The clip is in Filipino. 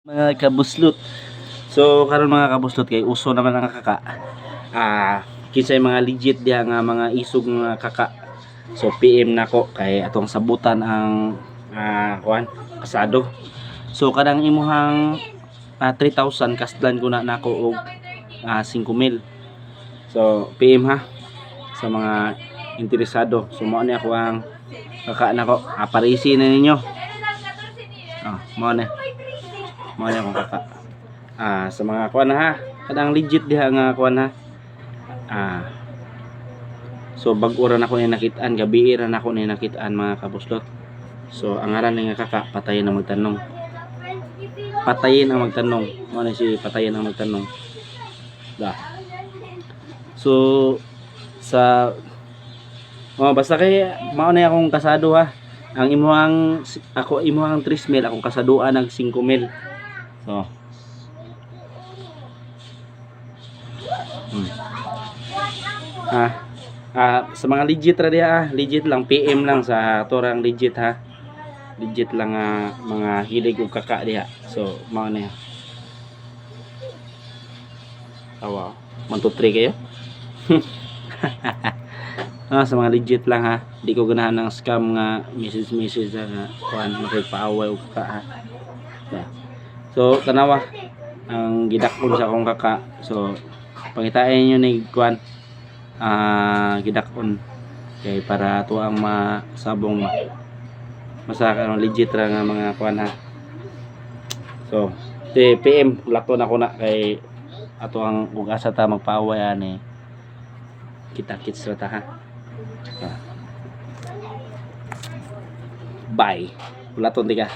Mga kabuslot. So karon mga kabuslot kay uso naman ang kaka. Kinsay mga legit diha nga mga isog nga kaka. So PM nako kay atong sabutan ang kuan kasado. So kadang imuhang 3,000 kasdan ko na nako og 5,000. So PM ha sa mga interesado. So mao ni ako ang kaka nako. Parisi na ninyo. Mao ni akong kaka. Sa mga kuan ha, kadang legit diha nga kuan ha. So bag-o ra nako ni nakitaan, gabi ra nako ni nakitaan mga kabuslot. So ang ngaran ni nga kaka, patayin ang magtanong. Patayin ang magtanong. Mao ni si patayin ang magtanong. So sa basta kay mao na akong kasado ha. Ang imuhang ako imuhang 3,000, akong kasaduan ng 5,000. So sa mga legit ra diha, legit lang PM lang sa torang legit ha. Legit lang mga hilig ug kaka diha. So mao na. Tawa. 1 2 3 kayo. Sa mga legit lang ha. Di ko ganahan ng scam nga message nga kuan makigpaaway og kaka ha. So tanawa ang gidakon sa akong kaka. So pangitain niyo ni kuan gidakon kay para tuang masabong masaka legit ra nga mga kuan ha. So PM laton ako na kay ato ang ug asa ta magpaaway ani kita-kits ra ta ha. Bye. Laton di ka.